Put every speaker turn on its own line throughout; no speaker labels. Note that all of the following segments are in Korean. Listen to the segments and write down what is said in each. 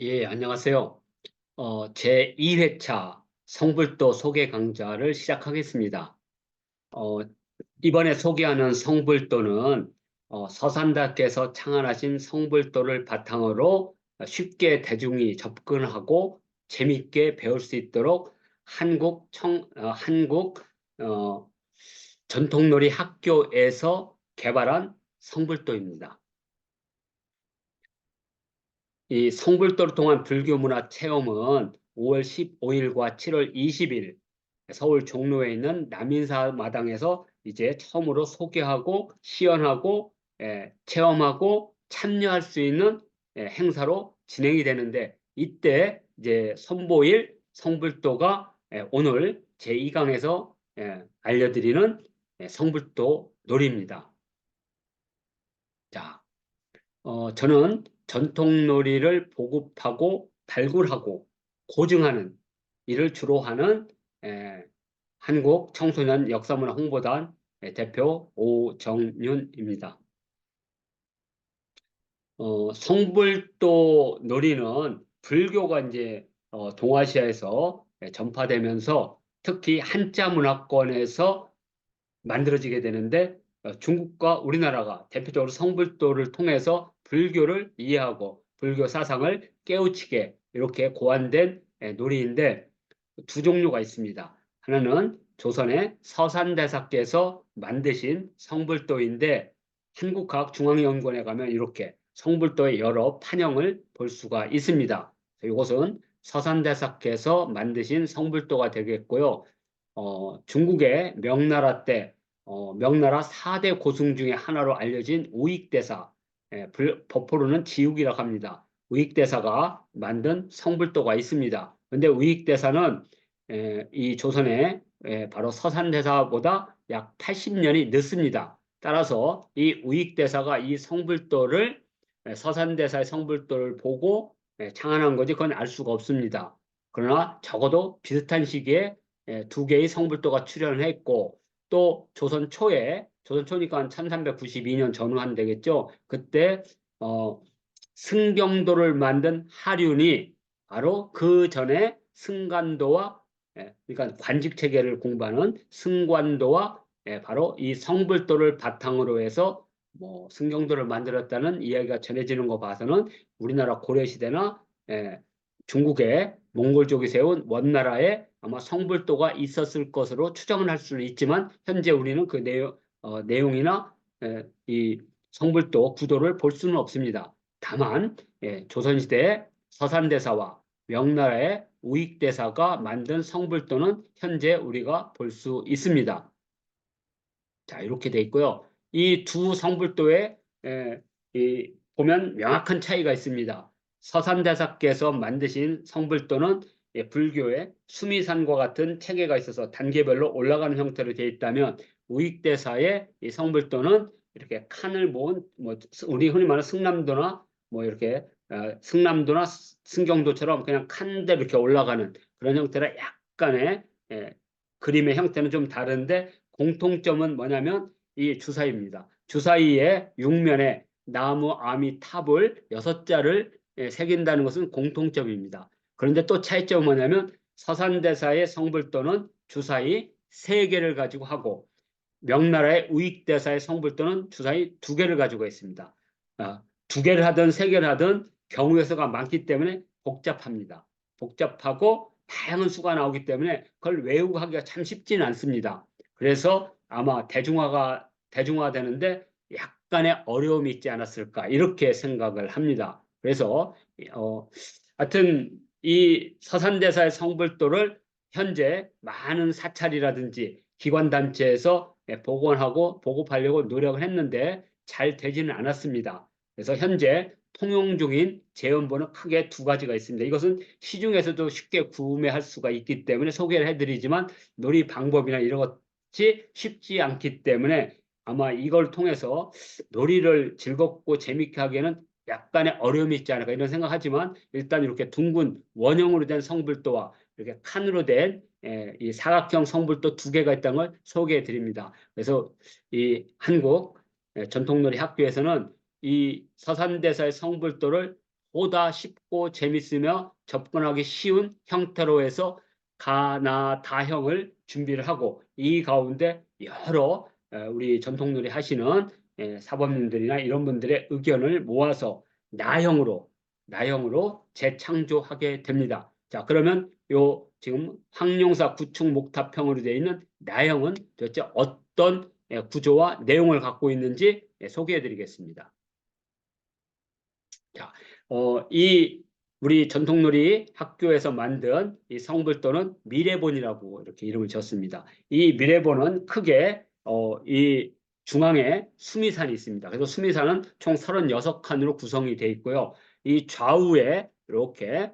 예, 안녕하세요. 제 2회차 성불도 소개 강좌를 시작하겠습니다. 어, 이번에 소개하는 성불도는 서산다께서 창안하신 성불도를 바탕으로 쉽게 대중이 접근하고 재밌게 배울 수 있도록 한국 어, 전통놀이 학교에서 개발한 성불도입니다. 이 성불도를 통한 불교 문화 체험은 5월 15일과 7월 20일 서울 종로에 있는 남인사 마당에서 이제 처음으로 소개하고 시연하고 체험하고 참여할 수 있는 행사로 진행이 되는데 이때 이제 선보일 성불도가 오늘 제2강에서 알려드리는 성불도 놀이입니다. 자, 저는 전통놀이를 보급하고 발굴하고 고증하는 일을 주로 하는 에, 한국 청소년 역사문화 홍보단 대표 오정윤입니다. 성불도 놀이는 불교가 이제 동아시아에서 전파되면서 특히 한자 문화권에서 만들어지게 되는데 중국과 우리나라가 대표적으로 성불도를 통해서 불교를 이해하고 불교 사상을 깨우치게 이렇게 고안된 놀이인데 두 종류가 있습니다. 하나는 조선의 서산대사께서 만드신 성불도인데 한국과학중앙연구원에 가면 이렇게 성불도의 여러 판형을 볼 수가 있습니다. 이것은 서산대사께서 만드신 성불도가 되겠고요. 중국의 명나라 때 명나라 4대 고승 중에 하나로 알려진 우익대사, 법호로는 지육이라고 합니다. 우익대사가 만든 성불도가 있습니다. 그런데 우익대사는 이 조선의 바로 서산대사보다 약 80년이 늦습니다. 따라서 이 우익대사가 이 성불도를 서산대사의 성불도를 보고 창안한 거지 그건 알 수가 없습니다. 그러나 적어도 비슷한 시기에 두 개의 성불도가 출현했고 또 조선 초에 조선 초니까 한 1392년 전후한 되겠죠. 그때 어, 승경도를 만든 하륜이 바로 그 전에 승관도와 그러니까 관직 체계를 공부하는 승관도와 바로 이 성불도를 바탕으로 해서 뭐 승경도를 만들었다는 이야기가 전해지는 거 봐서는 우리나라 고려시대나 중국의 몽골족이 세운 원나라에 아마 성불도가 있었을 것으로 추정을 할 수는 있지만 현재 우리는 그 내용이나 이 성불도 구도를 볼 수는 없습니다. 다만 조선시대의 서산대사와 명나라의 우익대사가 만든 성불도는 현재 우리가 볼 수 있습니다. 자, 이렇게 돼 있고요. 이 두 성불도에 보면 명확한 차이가 있습니다. 서산대사께서 만드신 성불도는 불교의 수미산과 같은 체계가 있어서 단계별로 올라가는 형태로 되어 있다면 우익대사의 이 성불도는 이렇게 칸을 모은 뭐 우리 흔히 말하는 승남도나 뭐 이렇게 승남도나 승경도처럼 그냥 칸대로 이렇게 올라가는 그런 형태라 약간의 그림의 형태는 좀 다른데 공통점은 뭐냐면 이 주사위입니다. 주사위의 육면에 나무, 아미, 탑을 6자를 새긴다는 것은 공통점입니다. 그런데 또 차이점은 뭐냐면 서산대사의 성불도는 주사위 3개를 가지고 하고 명나라의 우익대사의 성불도는 주사위 2개를 가지고 있습니다. 2개를 하든 3개를 하든 경우의 수가 많기 때문에 복잡합니다. 복잡하고 다양한 수가 나오기 때문에 그걸 외우고 하기가 참 쉽지는 않습니다. 그래서 아마 대중화되는데 약간의 어려움이 있지 않았을까 이렇게 생각을 합니다. 그래서 하여튼 이 서산대사의 성불도를 현재 많은 사찰이라든지 기관단체에서 복원하고 보급하려고 노력을 했는데 잘 되지는 않았습니다. 그래서 현재 통용 중인 재원본은 크게 2가지가 있습니다. 이것은 시중에서도 쉽게 구매할 수가 있기 때문에 소개를 해드리지만 놀이 방법이나 이런 것이 쉽지 않기 때문에 아마 이걸 통해서 놀이를 즐겁고 재밌게 하기에는 약간의 어려움이 있지 않을까 이런 생각하지만 일단 이렇게 둥근 원형으로 된 성불도와 이렇게 칸으로 된 이 사각형 성불도 2개가 있다는 걸 소개해 드립니다. 그래서 이 한국 전통놀이 학교에서는 이 서산대사의 성불도를 보다 쉽고 재밌으며 접근하기 쉬운 형태로 해서 가나다형을 준비를 하고 이 가운데 여러 우리 전통놀이 하시는 사범님들이나 이런 분들의 의견을 모아서 나형으로 재창조하게 됩니다. 자, 그러면 요 지금 황룡사 구축 목탑형으로 되어 있는 나형은 도대체 어떤 구조와 내용을 갖고 있는지 소개해 드리겠습니다. 자, 이 우리 전통놀이 학교에서 만든 이 성불도는 미래본이라고 이렇게 이름을 지었습니다. 이 미래본은 크게 이 중앙에 수미산이 있습니다. 그래서 수미산은 총 36칸으로 구성이 되어 있고요. 이 좌우에 이렇게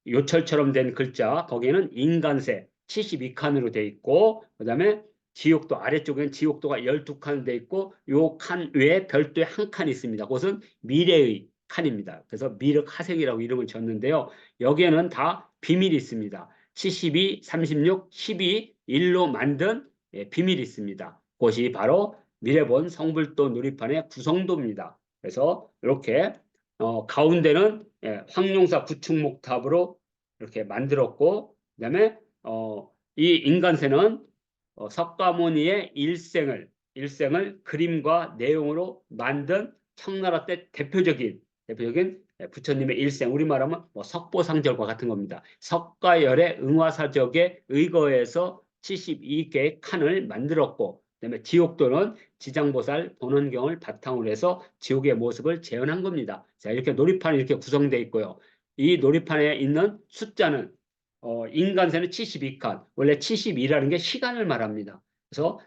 요철처럼 된 글자 거기에는 인간세 72칸으로 되어 있고 그다음에 지옥도 아래쪽에는 지옥도가 12칸 되어 있고 요 칸 외에 별도의 한 칸이 있습니다. 그것은 미래의 칸입니다. 그래서 미륵하생이라고 이름을 지었는데요. 여기에는 다 비밀이 있습니다. 72, 36, 12, 1로 만든 비밀이 있습니다. 그것이 바로 미래본 성불도 놀이판의 구성도입니다. 그래서 이렇게 가운데는 황룡사 구축목탑으로 이렇게 만들었고 그다음에 이 인간새는 석가모니의 일생을 그림과 내용으로 만든 청나라 때 대표적인 부처님의 일생, 우리말하면 뭐 석보상절과 같은 겁니다. 석가열의 응화사적에 의거해서 72개의 칸을 만들었고 그다음에 지옥도는 지장보살 본원경을 바탕으로 해서 지옥의 모습을 재현한 겁니다. 자, 이렇게 놀이판이 이렇게 구성되어 있고요. 이 놀이판에 있는 숫자는 인간세는 72칸, 원래 72라는 게 시간을 말합니다. 그래서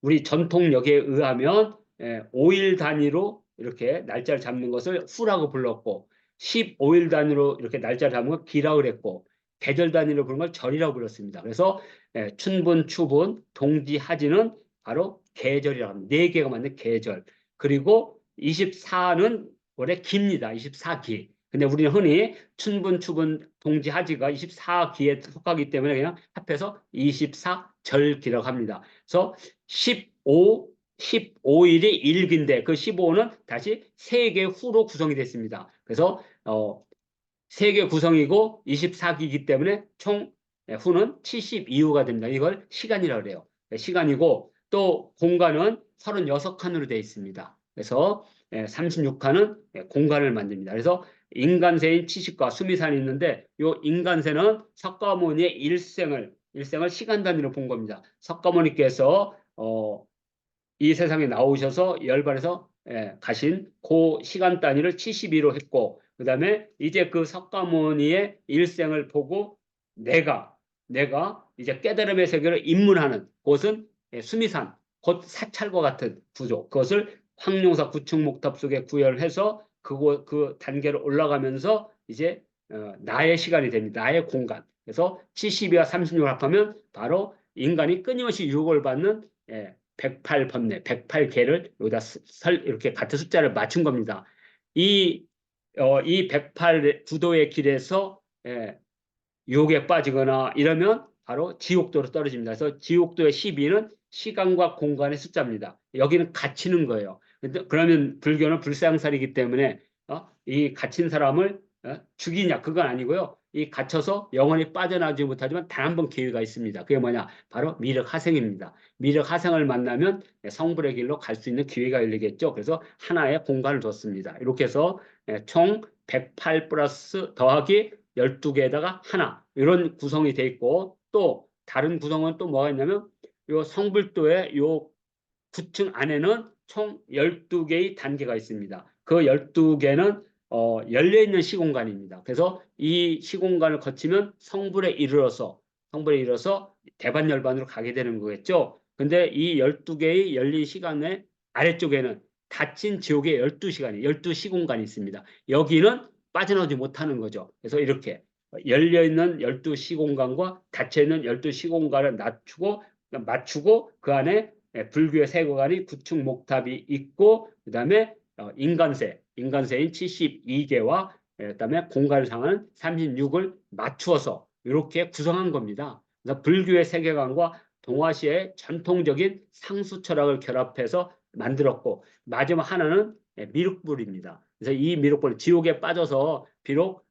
우리 전통력에 의하면 5일 단위로 이렇게 날짜를 잡는 것을 후라고 불렀고 15일 단위로 이렇게 날짜를 잡는 걸 기라고 그랬고 계절 단위로 부르는 걸 절이라고 불렀습니다. 그래서 춘분, 추분, 동지, 하지는 바로 계절이라고 합니다. 4개가 맞는 계절. 그리고 24는 원래 기입니다. 24기. 근데 우리는 흔히 춘분, 추분, 동지, 하지가 24기에 속하기 때문에 그냥 합해서 24절기라고 합니다. 그래서 15일이 일기인데 그 15는 다시 3개 후로 구성이 됐습니다. 그래서 3개 구성이고 24기이기 때문에 총 후는 72후가 됩니다. 이걸 시간이라고 그래요. 시간이고 또 공간은 36칸으로 되어 있습니다. 그래서 36칸은 공간을 만듭니다. 그래서 인간세인 치식과 수미산이 있는데 이 인간세는 석가모니의 일생을 시간 단위로 본 겁니다. 석가모니께서 이 세상에 나오셔서 열반에서 가신 그 시간 단위를 72로 했고 그다음에 이제 그 석가모니의 일생을 보고 내가 이제 깨달음의 세계를 입문하는 곳은 수미산 곧 사찰과 같은 구조 그것을 황룡사 구축목탑 속에 구현해서 그 단계로 올라가면서 이제 나의 시간이 됩니다. 나의 공간. 그래서 72와 36을 합하면 바로 인간이 끊임없이 유혹을 받는 108번뇌, 108개를 여기다 이렇게 같은 숫자를 맞춘 겁니다. 이 108 구도의 길에서 유혹에 빠지거나 이러면 바로 지옥도로 떨어집니다. 그래서 지옥도의 12는 시간과 공간의 숫자입니다. 여기는 갇히는 거예요. 그러면 불교는 불상살이기 때문에 이 갇힌 사람을 죽이냐 그건 아니고요. 이 갇혀서 영원히 빠져나오지 못하지만 단 한 번 기회가 있습니다. 그게 뭐냐? 바로 미륵하생입니다. 미륵하생을 만나면 성불의 길로 갈 수 있는 기회가 열리겠죠. 그래서 하나의 공간을 뒀습니다. 이렇게 해서 총 108 플러스 더하기 12개에다가 하나 이런 구성이 돼 있고 또 다른 구성은 또 뭐가 있냐면 요 성불도의 요 9층 안에는 총 12개의 단계가 있습니다. 그 12개는 열려있는 시공간입니다. 그래서 이 시공간을 거치면 성불에 이르러서 대반열반으로 가게 되는 거겠죠. 근데 이 12개의 열린 시간의 아래쪽에는 닫힌 지옥의 12시간이 12시공간이 있습니다. 여기는 빠져나오지 못하는 거죠. 그래서 이렇게 열려있는 12시공간과 닫혀있는 12시공간을 맞추고 그 안에 불교의 세계관이 구축목탑이 있고 그다음에 인간세인 72개와 그다음에 공간을 상하는 36을 맞추어서 이렇게 구성한 겁니다. 그래서 불교의 세계관과 동아시아의 전통적인 상수 철학을 결합해서 만들었고 마지막 하나는 미륵불입니다. 그래서 이 미륵불 지옥에 빠져서 비록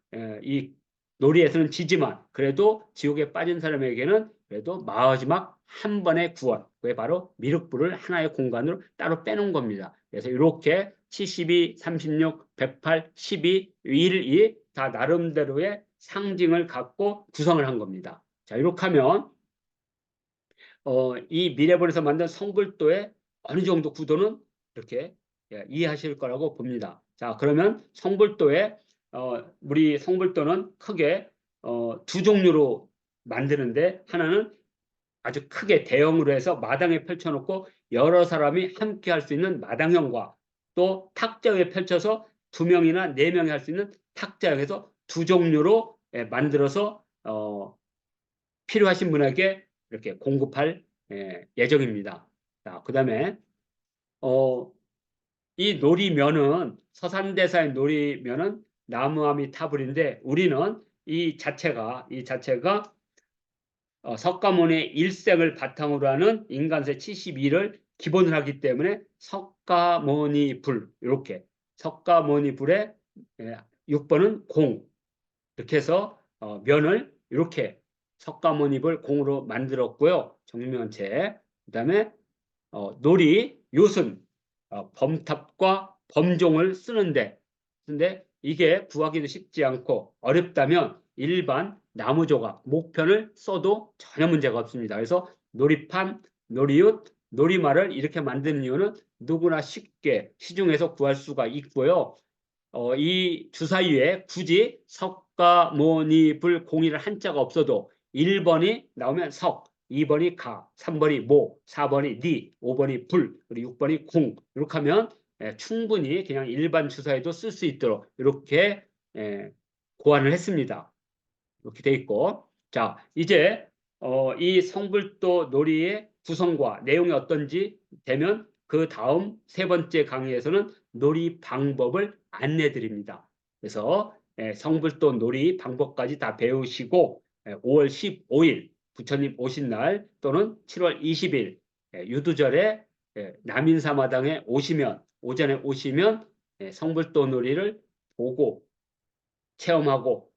이 놀이에서는 지지만 그래도 지옥에 빠진 사람에게는 그래도 마지막 한 번의 구원, 그게 바로 미륵불을 하나의 공간으로 따로 빼놓은 겁니다. 그래서 이렇게 72, 36, 108, 12, 1이 다 나름대로의 상징을 갖고 구성을 한 겁니다. 자, 이렇게 하면 이 미래본에서 만든 성불도의 어느 정도 구도는 이렇게 이해하실 거라고 봅니다. 자, 그러면 성불도의 우리 성불도는 크게 두 종류로 만드는데, 하나는 아주 크게 대형으로 해서 마당에 펼쳐놓고 여러 사람이 함께 할 수 있는 마당형과, 또 탁자에 펼쳐서 두 명이나 네 명이 할 수 있는 탁자형에서 두 종류로 만들어서 필요하신 분에게 이렇게 공급할 예정입니다. 자, 그다음에 이 놀이면은, 서산대사의 놀이면은 나무아미 타불인데, 우리는 이 자체가 석가모니의 일생을 바탕으로 하는 인간세 72를 기본으로 하기 때문에 석가모니 불, 이렇게 석가모니 불의 6번은 공, 이렇게 해서 면을 이렇게 석가모니불 공으로 만들었고요. 정면체. 그다음에 놀이 요순, 범탑과 범종을 쓰는데, 근데 이게 구하기도 쉽지 않고 어렵다면 일반 나무 조각, 목편을 써도 전혀 문제가 없습니다. 그래서 놀이판, 놀이웃, 놀이말을 이렇게 만드는 이유는 누구나 쉽게 시중에서 구할 수가 있고요. 이 주사위에 굳이 석가모니불 공이를 한자가 없어도 1번이 나오면 석, 2번이 가, 3번이 모, 4번이 니, 5번이 불, 그리고 6번이 궁. 이렇게 하면 충분히 그냥 일반 주사위도 쓸 수 있도록 이렇게 고안을 했습니다. 이렇게 돼 있고, 자, 이제 이 성불도 놀이의 구성과 내용이 어떤지 되면 그 다음 세 번째 강의에서는 놀이 방법을 안내 드립니다. 그래서 성불도 놀이 방법까지 다 배우시고 5월 15일 부처님 오신 날 또는 7월 20일 유두절에 남인사마당에 오시면, 오전에 오시면 성불도 놀이를 보고 체험하고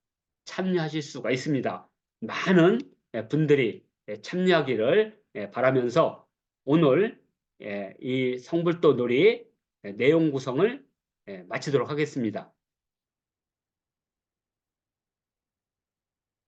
참여하실 수가 있습니다. 많은 분들이 참여하기를 바라면서 오늘 이 성불도 놀이 내용 구성을 마치도록 하겠습니다.